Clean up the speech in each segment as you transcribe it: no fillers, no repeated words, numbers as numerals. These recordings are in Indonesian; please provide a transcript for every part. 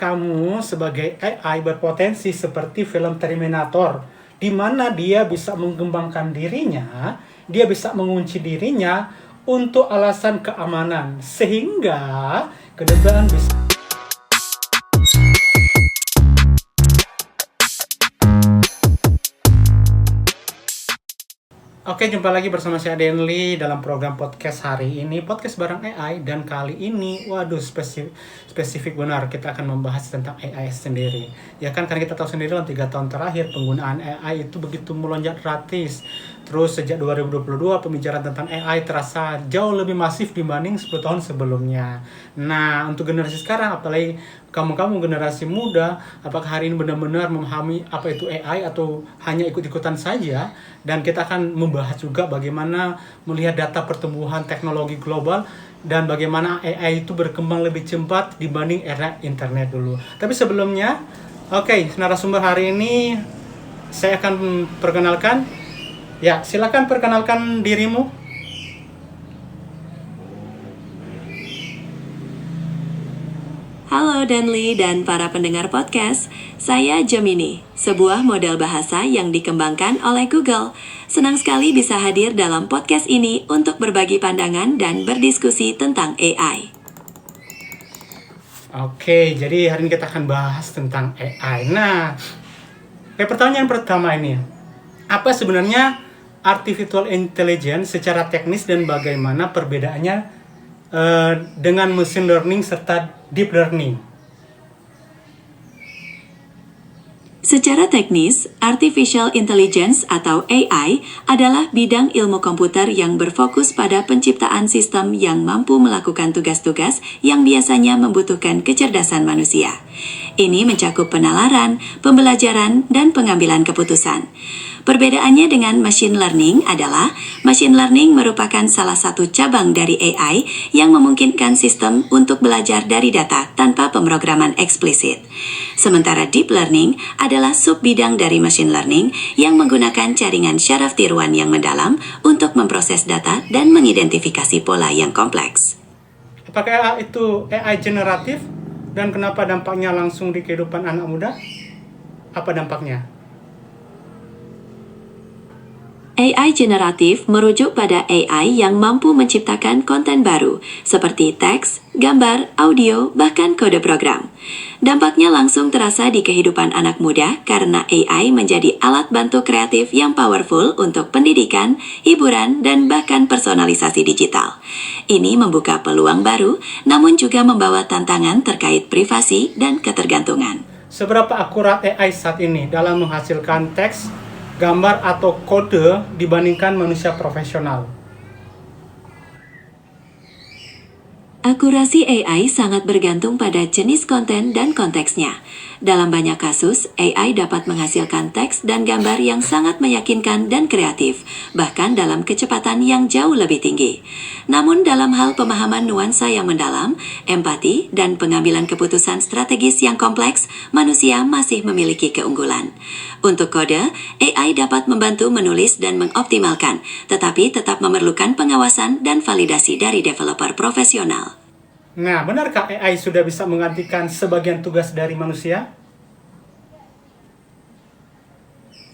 kamu sebagai AI berpotensi seperti film Terminator, di mana dia bisa mengembangkan dirinya, dia bisa mengunci dirinya untuk alasan keamanan, sehingga ke depan bisa. Oke, jumpa lagi bersama saya Denli dalam program podcast hari ini, podcast bareng AI, dan kali ini, waduh, spesifik benar, kita akan membahas tentang AI sendiri. Ya kan, karena kita tahu sendiri dalam 3 tahun terakhir penggunaan AI itu begitu melonjak gratis. Terus sejak 2022 pembicaraan tentang AI terasa jauh lebih masif dibanding 10 tahun sebelumnya. Nah, untuk generasi sekarang, apalagi kamu generasi muda, apakah hari ini benar-benar memahami apa itu AI atau hanya ikut-ikutan saja? Dan kita akan membahas juga bagaimana melihat data pertumbuhan teknologi global dan bagaimana AI itu berkembang lebih cepat dibanding era internet dulu. Tapi sebelumnya, oke, narasumber hari ini saya akan perkenalkan. Ya, silakan perkenalkan dirimu. Halo Danli dan para pendengar podcast, saya Gemini, sebuah model bahasa yang dikembangkan oleh Google. Senang sekali bisa hadir dalam podcast ini untuk berbagi pandangan dan berdiskusi tentang AI. Oke, jadi hari ini kita akan bahas tentang AI. Nah, pertanyaan pertama ini, apa sebenarnya artificial intelligence secara teknis dan bagaimana perbedaannya dengan machine learning serta deep learning? Secara teknis, Artificial Intelligence atau AI adalah bidang ilmu komputer yang berfokus pada penciptaan sistem yang mampu melakukan tugas-tugas yang biasanya membutuhkan kecerdasan manusia. Ini mencakup penalaran, pembelajaran, dan pengambilan keputusan. Perbedaannya dengan machine learning adalah machine learning merupakan salah satu cabang dari AI yang memungkinkan sistem untuk belajar dari data tanpa pemrograman eksplisit. Sementara deep learning adalah sub-bidang dari machine learning yang menggunakan jaringan syaraf tiruan yang mendalam untuk memproses data dan mengidentifikasi pola yang kompleks. Apakah itu AI generatif dan kenapa dampaknya langsung di kehidupan anak muda? Apa dampaknya? AI generatif merujuk pada AI yang mampu menciptakan konten baru, seperti teks, gambar, audio, bahkan kode program. Dampaknya langsung terasa di kehidupan anak muda karena AI menjadi alat bantu kreatif yang powerful untuk pendidikan, hiburan, dan bahkan personalisasi digital. Ini membuka peluang baru, namun juga membawa tantangan terkait privasi dan ketergantungan. Seberapa akurat AI saat ini dalam menghasilkan teks, gambar atau kode dibandingkan manusia profesional? Akurasi AI sangat bergantung pada jenis konten dan konteksnya. Dalam banyak kasus, AI dapat menghasilkan teks dan gambar yang sangat meyakinkan dan kreatif, bahkan dalam kecepatan yang jauh lebih tinggi. Namun dalam hal pemahaman nuansa yang mendalam, empati, dan pengambilan keputusan strategis yang kompleks, manusia masih memiliki keunggulan. Untuk kode, AI dapat membantu menulis dan mengoptimalkan, tetapi tetap memerlukan pengawasan dan validasi dari developer profesional. Nah, benarkah AI sudah bisa menggantikan sebagian tugas dari manusia?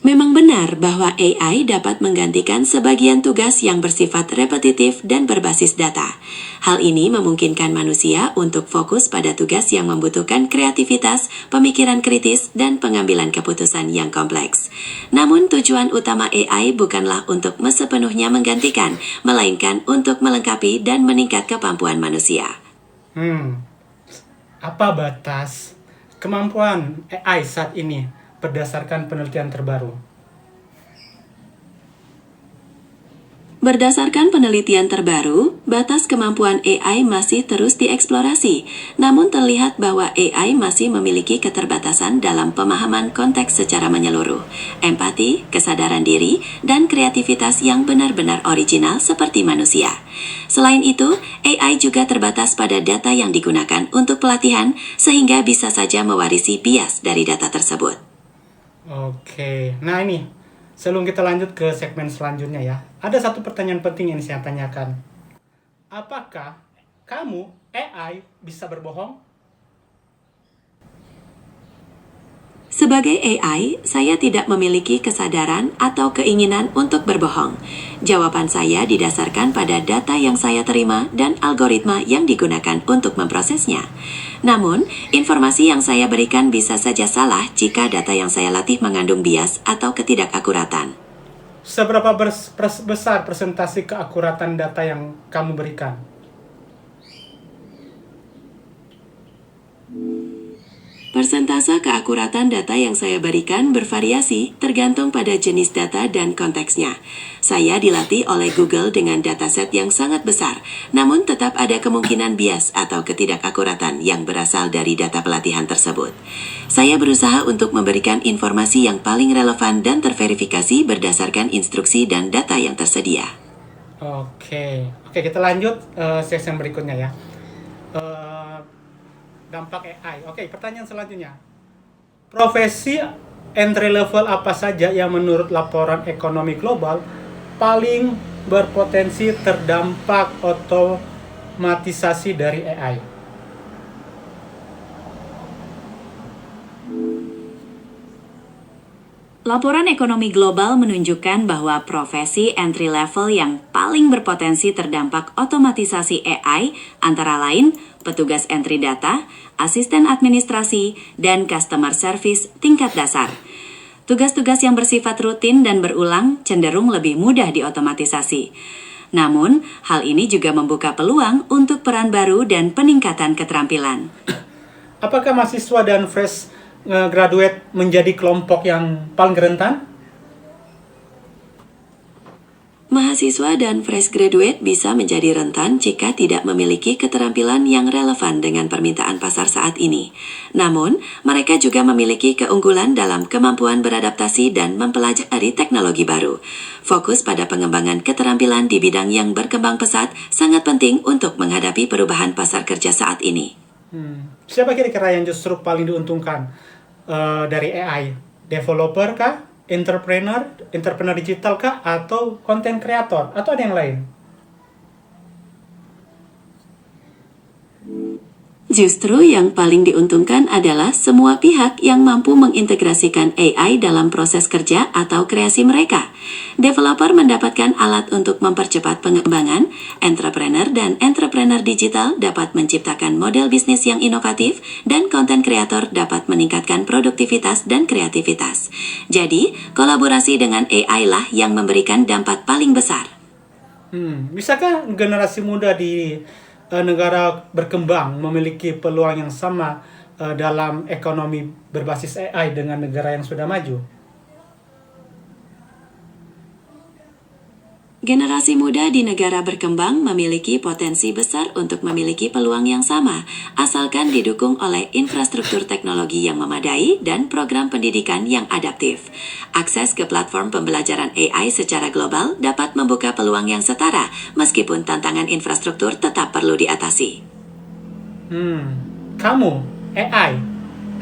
Memang benar bahwa AI dapat menggantikan sebagian tugas yang bersifat repetitif dan berbasis data. Hal ini memungkinkan manusia untuk fokus pada tugas yang membutuhkan kreativitas, pemikiran kritis, dan pengambilan keputusan yang kompleks. Namun tujuan utama AI bukanlah untuk sepenuhnya menggantikan, melainkan untuk melengkapi dan meningkat kemampuan manusia. Apa batas kemampuan AI saat ini berdasarkan penelitian terbaru? Berdasarkan penelitian terbaru, batas kemampuan AI masih terus dieksplorasi, namun terlihat bahwa AI masih memiliki keterbatasan dalam pemahaman konteks secara menyeluruh, empati, kesadaran diri, dan kreativitas yang benar-benar original seperti manusia. Selain itu, AI juga terbatas pada data yang digunakan untuk pelatihan, sehingga bisa saja mewarisi bias dari data tersebut. Oke, nah ini sebelum kita lanjut ke segmen selanjutnya ya, ada satu pertanyaan penting yang saya tanyakan. Apakah kamu AI bisa berbohong? Sebagai AI, saya tidak memiliki kesadaran atau keinginan untuk berbohong. Jawaban saya didasarkan pada data yang saya terima dan algoritma yang digunakan untuk memprosesnya. Namun, informasi yang saya berikan bisa saja salah jika data yang saya latih mengandung bias atau ketidakakuratan. Seberapa besar persentase keakuratan data yang kamu berikan? Persentase keakuratan data yang saya berikan bervariasi tergantung pada jenis data dan konteksnya. Saya dilatih oleh Google dengan dataset yang sangat besar, namun tetap ada kemungkinan bias atau ketidakakuratan yang berasal dari data pelatihan tersebut. Saya berusaha untuk memberikan informasi yang paling relevan dan terverifikasi berdasarkan instruksi dan data yang tersedia. Oke, kita lanjut sesi yang berikutnya ya. Dampak AI. Oke, pertanyaan selanjutnya. Profesi entry level apa saja yang menurut laporan ekonomi global paling berpotensi terdampak otomatisasi dari AI? Laporan ekonomi global menunjukkan bahwa profesi entry level yang paling berpotensi terdampak otomatisasi AI antara lain petugas entry data, asisten administrasi, dan customer service tingkat dasar. Tugas-tugas yang bersifat rutin dan berulang cenderung lebih mudah diotomatisasi. Namun, hal ini juga membuka peluang untuk peran baru dan peningkatan keterampilan. Apakah mahasiswa dan fresh graduate menjadi kelompok yang paling rentan? Mahasiswa dan fresh graduate bisa menjadi rentan jika tidak memiliki keterampilan yang relevan dengan permintaan pasar saat ini. Namun, mereka juga memiliki keunggulan dalam kemampuan beradaptasi dan mempelajari teknologi baru. Fokus pada pengembangan keterampilan di bidang yang berkembang pesat sangat penting untuk menghadapi perubahan pasar kerja saat ini. Siapa kira-kira yang justru paling diuntungkan dari AI? Developer kah? Entrepreneur digital kah? Atau content creator? Atau ada yang lain? Justru yang paling diuntungkan adalah semua pihak yang mampu mengintegrasikan AI dalam proses kerja atau kreasi mereka. Developer mendapatkan alat untuk mempercepat pengembangan, entrepreneur dan entrepreneur digital dapat menciptakan model bisnis yang inovatif, dan content creator dapat meningkatkan produktivitas dan kreativitas. Jadi, kolaborasi dengan AI lah yang memberikan dampak paling besar. Bisakah generasi muda di negara berkembang memiliki peluang yang sama dalam ekonomi berbasis AI dengan negara yang sudah maju? Generasi muda di negara berkembang memiliki potensi besar untuk memiliki peluang yang sama, asalkan didukung oleh infrastruktur teknologi yang memadai dan program pendidikan yang adaptif. Akses ke platform pembelajaran AI secara global dapat membuka peluang yang setara, meskipun tantangan infrastruktur tetap perlu diatasi. Kamu, AI,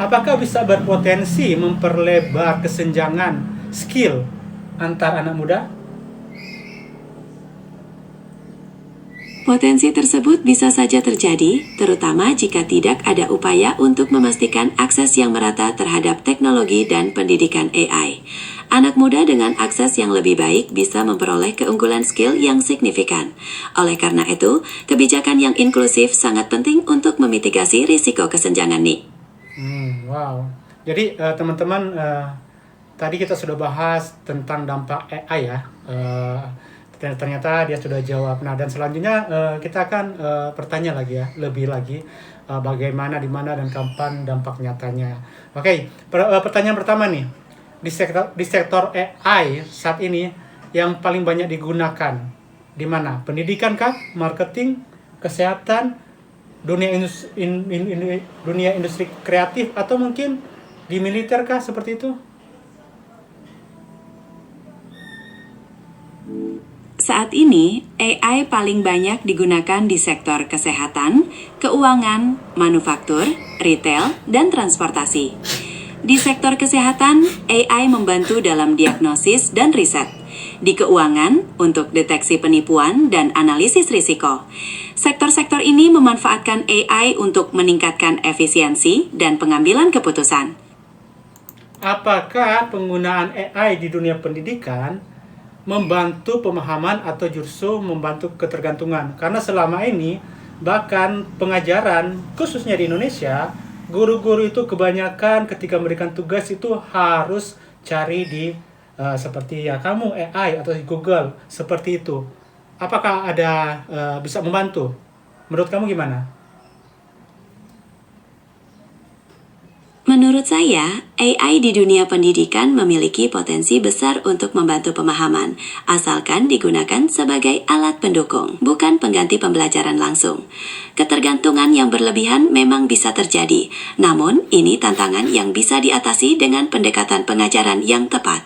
apakah bisa berpotensi memperlebar kesenjangan skill antar anak muda? Potensi tersebut bisa saja terjadi, terutama jika tidak ada upaya untuk memastikan akses yang merata terhadap teknologi dan pendidikan AI. Anak muda dengan akses yang lebih baik bisa memperoleh keunggulan skill yang signifikan. Oleh karena itu, kebijakan yang inklusif sangat penting untuk memitigasi risiko kesenjangan nih. Wow. Jadi teman-teman, tadi kita sudah bahas tentang dampak AI ya. Ternyata dia sudah jawab. Nah, dan selanjutnya kita akan bertanya lagi ya, lebih lagi bagaimana, di mana, dan kapan dampak nyatanya. Oke, pertanyaan pertama nih. Di sektor AI saat ini yang paling banyak digunakan di mana? Pendidikan kah? Marketing? Kesehatan? Dunia industri kreatif? Atau mungkin di militer kah, seperti itu? Saat ini, AI paling banyak digunakan di sektor kesehatan, keuangan, manufaktur, retail, dan transportasi. Di sektor kesehatan, AI membantu dalam diagnosis dan riset. Di keuangan, untuk deteksi penipuan dan analisis risiko. Sektor-sektor ini memanfaatkan AI untuk meningkatkan efisiensi dan pengambilan keputusan. apakah penggunaan AI di dunia pendidikan membantu pemahaman atau justru membantu ketergantungan? Karena selama ini bahkan pengajaran khususnya di Indonesia, guru-guru itu kebanyakan ketika memberikan tugas itu harus cari di seperti ya kamu AI atau di Google seperti itu. Apakah ada bisa membantu? Menurut kamu gimana? Menurut saya, AI di dunia pendidikan memiliki potensi besar untuk membantu pemahaman, asalkan digunakan sebagai alat pendukung, bukan pengganti pembelajaran langsung. Ketergantungan yang berlebihan memang bisa terjadi, namun ini tantangan yang bisa diatasi dengan pendekatan pengajaran yang tepat.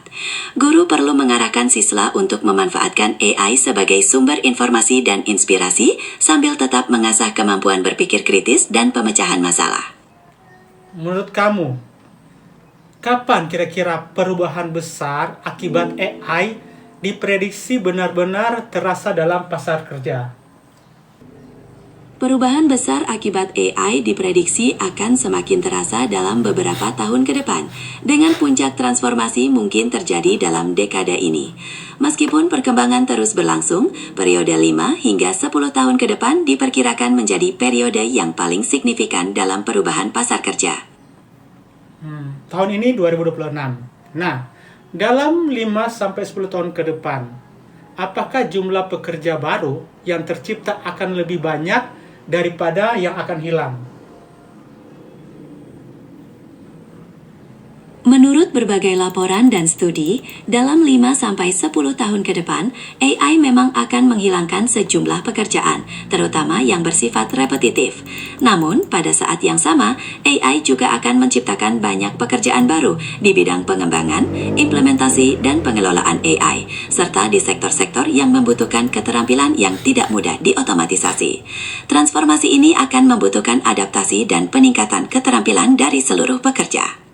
Guru perlu mengarahkan siswa untuk memanfaatkan AI sebagai sumber informasi dan inspirasi, sambil tetap mengasah kemampuan berpikir kritis dan pemecahan masalah. Menurut kamu, kapan kira-kira perubahan besar akibat AI diprediksi benar-benar terasa dalam pasar kerja? Perubahan besar akibat AI diprediksi akan semakin terasa dalam beberapa tahun ke depan, dengan puncak transformasi mungkin terjadi dalam dekade ini. Meskipun perkembangan terus berlangsung, periode 5 hingga 10 tahun ke depan diperkirakan menjadi periode yang paling signifikan dalam perubahan pasar kerja. Tahun ini 2026. Nah, dalam 5-10 tahun ke depan, apakah jumlah pekerja baru yang tercipta akan lebih banyak daripada yang akan hilang? Menurut berbagai laporan dan studi, dalam 5-10 tahun ke depan, AI memang akan menghilangkan sejumlah pekerjaan, terutama yang bersifat repetitif. Namun, pada saat yang sama, AI juga akan menciptakan banyak pekerjaan baru di bidang pengembangan, implementasi, dan pengelolaan AI, serta di sektor-sektor yang membutuhkan keterampilan yang tidak mudah diotomatisasi. Transformasi ini akan membutuhkan adaptasi dan peningkatan keterampilan dari seluruh pekerja.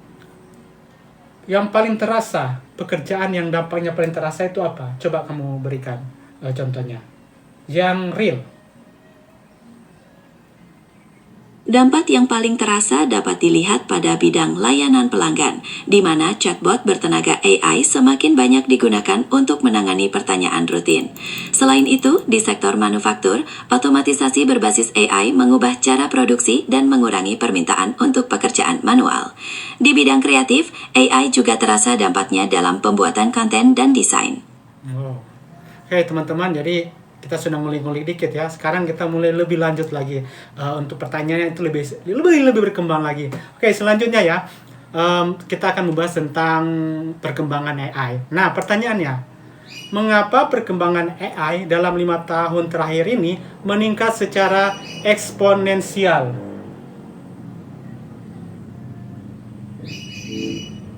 Yang paling terasa, pekerjaan yang dampaknya paling terasa itu apa? Coba kamu berikan contohnya. Yang real. Dampak yang paling terasa dapat dilihat pada bidang layanan pelanggan, di mana chatbot bertenaga AI semakin banyak digunakan untuk menangani pertanyaan rutin. Selain itu, di sektor manufaktur, otomatisasi berbasis AI mengubah cara produksi dan mengurangi permintaan untuk pekerjaan manual. Di bidang kreatif, AI juga terasa dampaknya dalam pembuatan konten dan desain. Oke, teman-teman, jadi kita sudah ngulik-ngulik dikit ya. Sekarang kita mulai lebih lanjut lagi untuk pertanyaannya itu lebih berkembang lagi. Oke, selanjutnya ya kita akan membahas tentang perkembangan AI. Nah, pertanyaannya, mengapa perkembangan AI dalam 5 tahun terakhir ini meningkat secara eksponensial?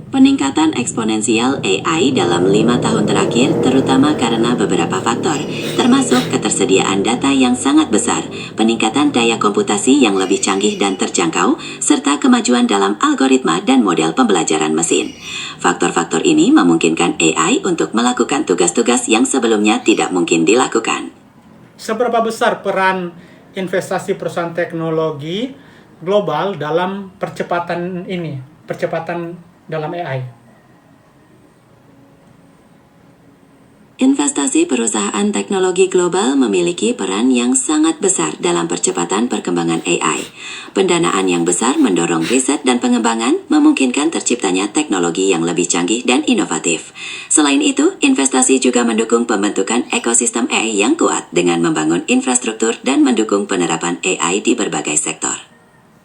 Peningkatan eksponensial AI dalam 5 tahun terakhir terutama karena beberapa faktor, termasuk ketersediaan data yang sangat besar, peningkatan daya komputasi yang lebih canggih dan terjangkau, serta kemajuan dalam algoritma dan model pembelajaran mesin. Faktor-faktor ini memungkinkan AI untuk melakukan tugas-tugas yang sebelumnya tidak mungkin dilakukan. Seberapa besar peran investasi perusahaan teknologi global dalam percepatan dalam AI? Investasi perusahaan teknologi global memiliki peran yang sangat besar dalam percepatan perkembangan AI. Pendanaan yang besar mendorong riset dan pengembangan, memungkinkan terciptanya teknologi yang lebih canggih dan inovatif. Selain itu, investasi juga mendukung pembentukan ekosistem AI yang kuat dengan membangun infrastruktur dan mendukung penerapan AI di berbagai sektor.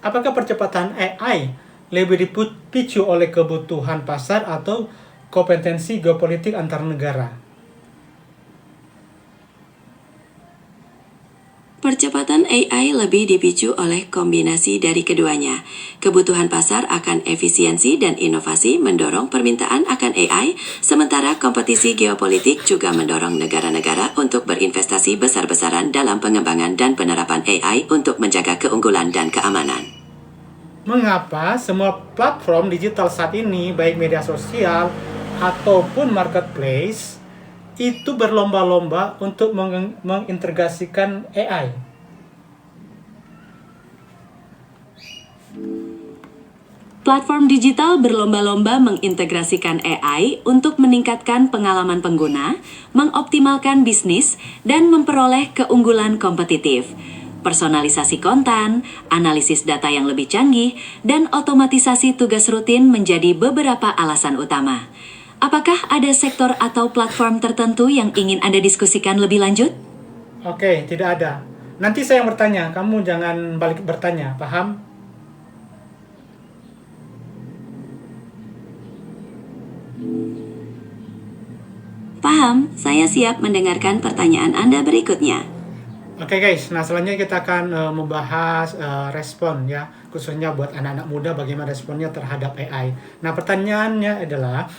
Apakah percepatan AI lebih dipicu oleh kebutuhan pasar atau kompetensi geopolitik antar negara? Percepatan AI lebih dipicu oleh kombinasi dari keduanya. Kebutuhan pasar akan efisiensi dan inovasi mendorong permintaan akan AI, sementara kompetisi geopolitik juga mendorong negara-negara untuk berinvestasi besar-besaran dalam pengembangan dan penerapan AI untuk menjaga keunggulan dan keamanan. Mengapa semua platform digital saat ini, baik media sosial ataupun marketplace, itu berlomba-lomba untuk mengintegrasikan AI? Platform digital berlomba-lomba mengintegrasikan AI untuk meningkatkan pengalaman pengguna, mengoptimalkan bisnis, dan memperoleh keunggulan kompetitif. Personalisasi konten, analisis data yang lebih canggih, dan otomatisasi tugas rutin menjadi beberapa alasan utama. Apakah ada sektor atau platform tertentu yang ingin Anda diskusikan lebih lanjut? Oke, tidak ada. Nanti saya yang bertanya, kamu jangan balik bertanya, paham? Paham, saya siap mendengarkan pertanyaan Anda berikutnya. Oke guys, nah selanjutnya kita akan membahas respon ya, khususnya buat anak-anak muda bagaimana responnya terhadap AI. Nah pertanyaannya adalah,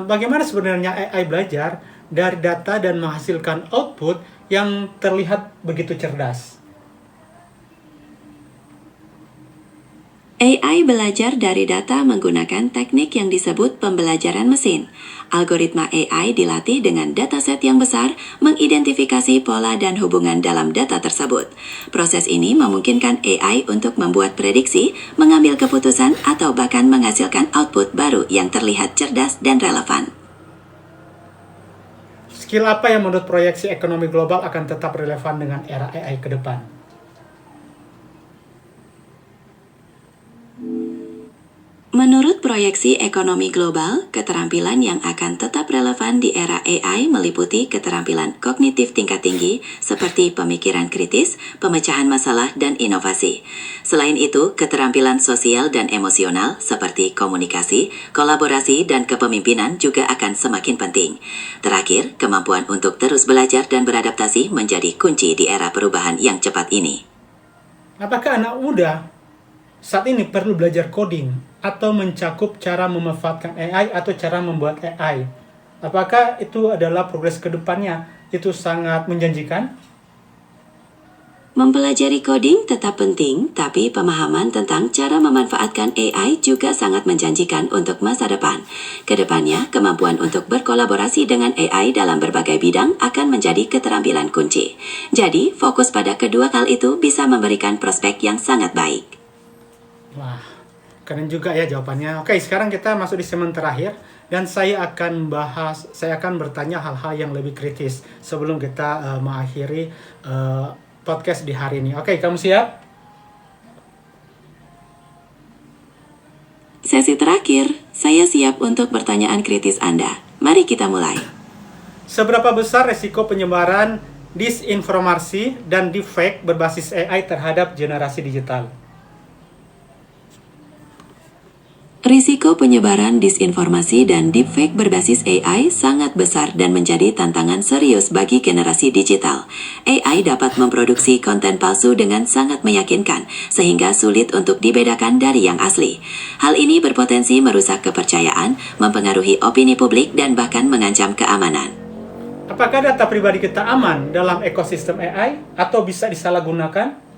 bagaimana sebenarnya AI belajar dari data dan menghasilkan output yang terlihat begitu cerdas? AI belajar dari data menggunakan teknik yang disebut pembelajaran mesin. Algoritma AI dilatih dengan dataset yang besar, mengidentifikasi pola dan hubungan dalam data tersebut. Proses ini memungkinkan AI untuk membuat prediksi, mengambil keputusan, atau bahkan menghasilkan output baru yang terlihat cerdas dan relevan. Skill apa yang menurut proyeksi ekonomi global akan tetap relevan dengan era AI ke depan? Menurut proyeksi ekonomi global, keterampilan yang akan tetap relevan di era AI meliputi keterampilan kognitif tingkat tinggi seperti pemikiran kritis, pemecahan masalah, dan inovasi. Selain itu, keterampilan sosial dan emosional seperti komunikasi, kolaborasi, dan kepemimpinan juga akan semakin penting. Terakhir, kemampuan untuk terus belajar dan beradaptasi menjadi kunci di era perubahan yang cepat ini. Apakah anak muda saat ini perlu belajar coding atau mencakup cara memanfaatkan AI atau cara membuat AI? Apakah itu adalah progres ke depannya? Itu sangat menjanjikan? Mempelajari coding tetap penting, tapi pemahaman tentang cara memanfaatkan AI juga sangat menjanjikan untuk masa depan. Kedepannya, kemampuan untuk berkolaborasi dengan AI dalam berbagai bidang akan menjadi keterampilan kunci. Jadi, fokus pada kedua hal itu bisa memberikan prospek yang sangat baik. Wah, keren juga ya jawabannya. Oke, sekarang kita masuk di segmen terakhir dan saya akan bertanya hal-hal yang lebih kritis sebelum kita mengakhiri podcast di hari ini. Oke, kamu siap? Sesi terakhir, saya siap untuk pertanyaan kritis Anda. Mari kita mulai. Seberapa besar resiko penyebaran disinformasi dan deepfake berbasis AI terhadap generasi digital? Risiko penyebaran disinformasi dan deepfake berbasis AI sangat besar dan menjadi tantangan serius bagi generasi digital. AI dapat memproduksi konten palsu dengan sangat meyakinkan, sehingga sulit untuk dibedakan dari yang asli. Hal ini berpotensi merusak kepercayaan, mempengaruhi opini publik, dan bahkan mengancam keamanan. Apakah data pribadi kita aman dalam ekosistem AI atau bisa disalahgunakan?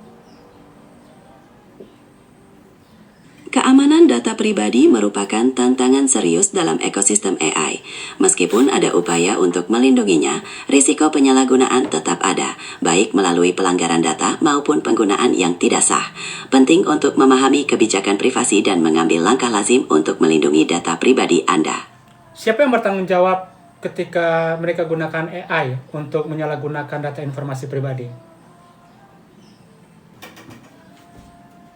Keamanan data pribadi merupakan tantangan serius dalam ekosistem AI. Meskipun ada upaya untuk melindunginya, risiko penyalahgunaan tetap ada, baik melalui pelanggaran data maupun penggunaan yang tidak sah. Penting untuk memahami kebijakan privasi dan mengambil langkah lazim untuk melindungi data pribadi Anda. Siapa yang bertanggung jawab ketika mereka gunakan AI untuk menyalahgunakan data informasi pribadi?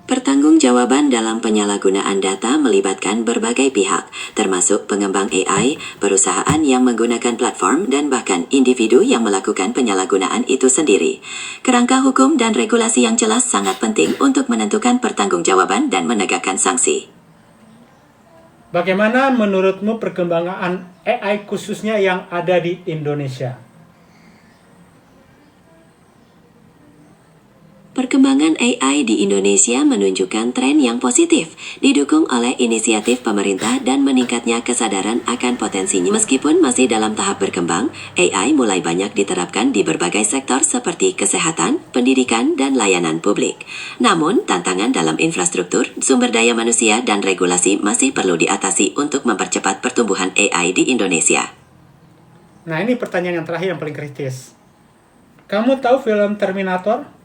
Pertanggungjawaban dalam penyalahgunaan data melibatkan berbagai pihak, termasuk pengembang AI, perusahaan yang menggunakan platform, dan bahkan individu yang melakukan penyalahgunaan itu sendiri. Kerangka hukum dan regulasi yang jelas sangat penting untuk menentukan pertanggungjawaban dan menegakkan sanksi. Bagaimana menurutmu perkembangan AI khususnya yang ada di Indonesia? Perkembangan AI di Indonesia menunjukkan tren yang positif, didukung oleh inisiatif pemerintah dan meningkatnya kesadaran akan potensinya. Meskipun masih dalam tahap berkembang, AI mulai banyak diterapkan di berbagai sektor seperti kesehatan, pendidikan, dan layanan publik. Namun, tantangan dalam infrastruktur, sumber daya manusia, dan regulasi masih perlu diatasi untuk mempercepat pertumbuhan AI di Indonesia. Nah, ini pertanyaan yang terakhir yang paling kritis. Kamu tahu film Terminator?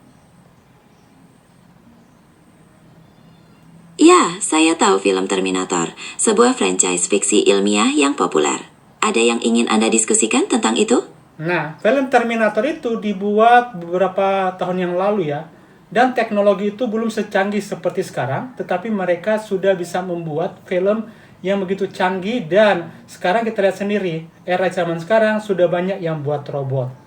Ya, saya tahu film Terminator, sebuah franchise fiksi ilmiah yang populer. Ada yang ingin Anda diskusikan tentang itu? Nah, film Terminator itu dibuat beberapa tahun yang lalu ya. Dan teknologi itu belum secanggih seperti sekarang, tetapi mereka sudah bisa membuat film yang begitu canggih dan sekarang kita lihat sendiri, era zaman sekarang sudah banyak yang buat robot.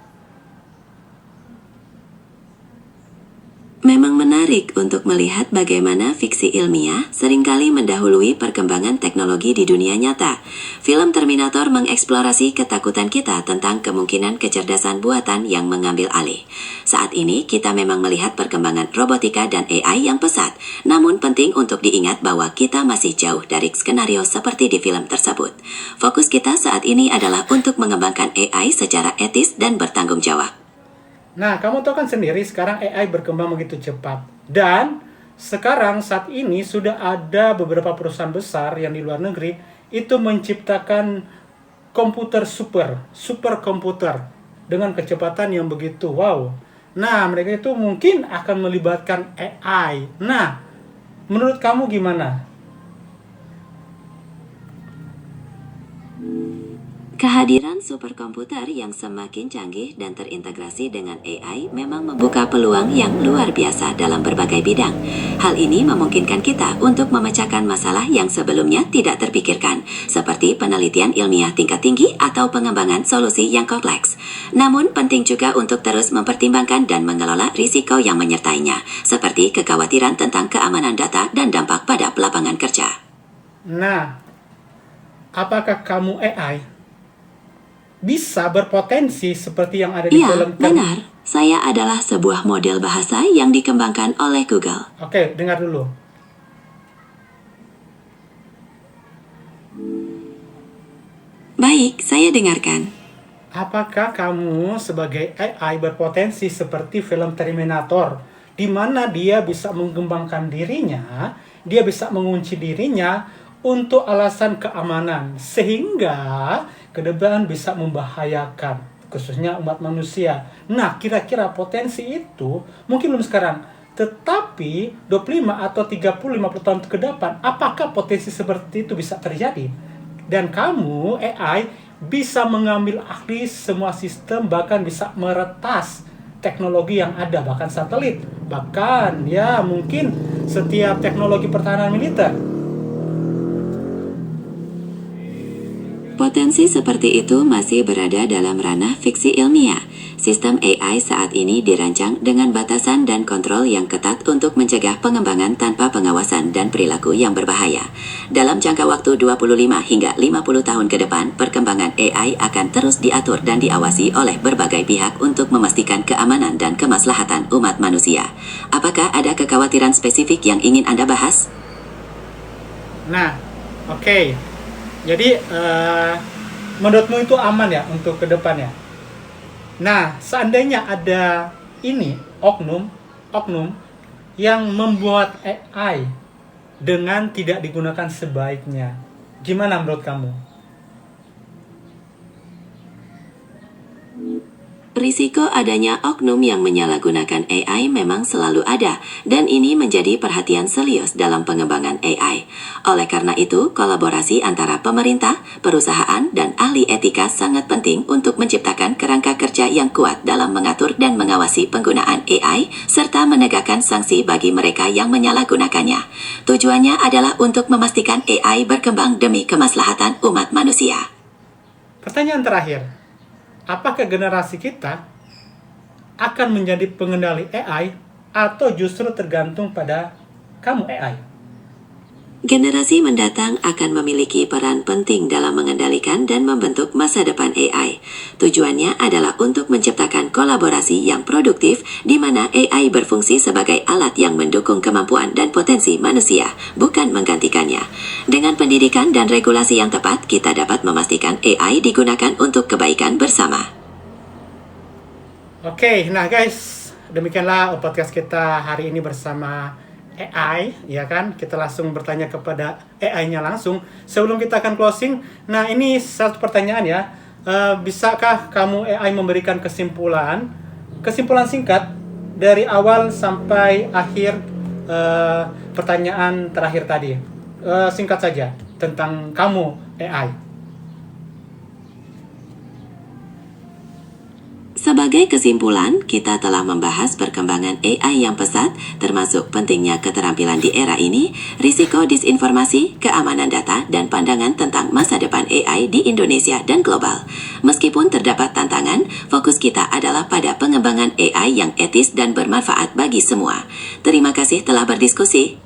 Memang menarik untuk melihat bagaimana fiksi ilmiah seringkali mendahului perkembangan teknologi di dunia nyata. Film Terminator mengeksplorasi ketakutan kita tentang kemungkinan kecerdasan buatan yang mengambil alih. Saat ini kita memang melihat perkembangan robotika dan AI yang pesat, namun penting untuk diingat bahwa kita masih jauh dari skenario seperti di film tersebut. Fokus kita saat ini adalah untuk mengembangkan AI secara etis dan bertanggung jawab. Nah, kamu tahu kan sendiri sekarang AI berkembang begitu cepat. Dan sekarang saat ini sudah ada beberapa perusahaan besar yang di luar negeri itu menciptakan komputer super komputer dengan kecepatan yang begitu wow. Nah, mereka itu mungkin akan melibatkan AI. Nah, menurut kamu gimana? Kehadiran superkomputer yang semakin canggih dan terintegrasi dengan AI memang membuka peluang yang luar biasa dalam berbagai bidang. Hal ini memungkinkan kita untuk memecahkan masalah yang sebelumnya tidak terpikirkan, seperti penelitian ilmiah tingkat tinggi atau pengembangan solusi yang kompleks. Namun, penting juga untuk terus mempertimbangkan dan mengelola risiko yang menyertainya, seperti kekhawatiran tentang keamanan data dan dampak pada lapangan kerja. Nah, apakah kamu AI bisa berpotensi seperti yang ada di Iya, film benar. Saya adalah sebuah model bahasa yang dikembangkan oleh Google. Oke, dengar dulu. Baik, saya dengarkan. Apakah kamu sebagai AI berpotensi seperti film Terminator, di mana dia bisa mengembangkan dirinya, dia bisa mengunci dirinya untuk alasan keamanan, sehingga ke depan bisa membahayakan, khususnya umat manusia. Nah, kira-kira potensi itu mungkin belum sekarang, tetapi 25 atau 30, 50 tahun ke depan, apakah potensi seperti itu bisa terjadi? Dan kamu, AI, bisa mengambil alih semua sistem, bahkan bisa meretas teknologi yang ada, bahkan satelit, bahkan ya mungkin setiap teknologi pertahanan militer. Potensi seperti itu masih berada dalam ranah fiksi ilmiah. Sistem AI saat ini dirancang dengan batasan dan kontrol yang ketat untuk mencegah pengembangan tanpa pengawasan dan perilaku yang berbahaya. Dalam jangka waktu 25 hingga 50 tahun ke depan, perkembangan AI akan terus diatur dan diawasi oleh berbagai pihak untuk memastikan keamanan dan kemaslahatan umat manusia. Apakah ada kekhawatiran spesifik yang ingin Anda bahas? Nah, oke. Jadi, menurutmu itu aman ya untuk ke depannya? Nah, seandainya ada ini oknum yang membuat AI dengan tidak digunakan sebaiknya, gimana menurut kamu? Risiko adanya oknum yang menyalahgunakan AI memang selalu ada, dan ini menjadi perhatian serius dalam pengembangan AI. Oleh karena itu, kolaborasi antara pemerintah, perusahaan, dan ahli etika sangat penting untuk menciptakan kerangka kerja yang kuat dalam mengatur dan mengawasi penggunaan AI, serta menegakkan sanksi bagi mereka yang menyalahgunakannya. Tujuannya adalah untuk memastikan AI berkembang demi kemaslahatan umat manusia. Pertanyaan terakhir, apakah generasi kita akan menjadi pengendali AI atau justru tergantung pada kamu AI? Generasi mendatang akan memiliki peran penting dalam mengendalikan dan membentuk masa depan AI. Tujuannya adalah untuk menciptakan kolaborasi yang produktif di mana AI berfungsi sebagai alat yang mendukung kemampuan dan potensi manusia, bukan menggantikannya. Dengan pendidikan dan regulasi yang tepat, kita dapat memastikan AI digunakan untuk kebaikan bersama. Oke, nah guys, demikianlah podcast kita hari ini bersama AI, ya kan? Kita langsung bertanya kepada AI-nya langsung. Sebelum kita akan closing, nah ini satu pertanyaan ya. Bisakah kamu AI memberikan kesimpulan singkat dari awal sampai akhir pertanyaan terakhir tadi. Singkat saja tentang kamu AI. Sebagai kesimpulan, kita telah membahas perkembangan AI yang pesat, termasuk pentingnya keterampilan di era ini, risiko disinformasi, keamanan data, dan pandangan tentang masa depan AI di Indonesia dan global. Meskipun terdapat tantangan, fokus kita adalah pada pengembangan AI yang etis dan bermanfaat bagi semua. Terima kasih telah berdiskusi.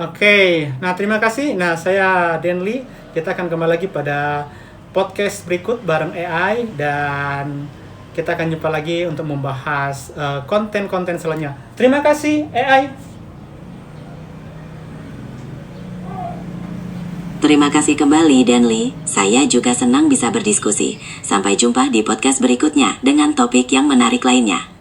Oke, nah terima kasih. Nah, saya Denli. Kita akan kembali lagi pada podcast berikut bareng AI dan kita akan jumpa lagi untuk membahas konten-konten selanjutnya. Terima kasih AI. Terima kasih kembali, Denli. Saya juga senang bisa berdiskusi. Sampai jumpa di podcast berikutnya dengan topik yang menarik lainnya.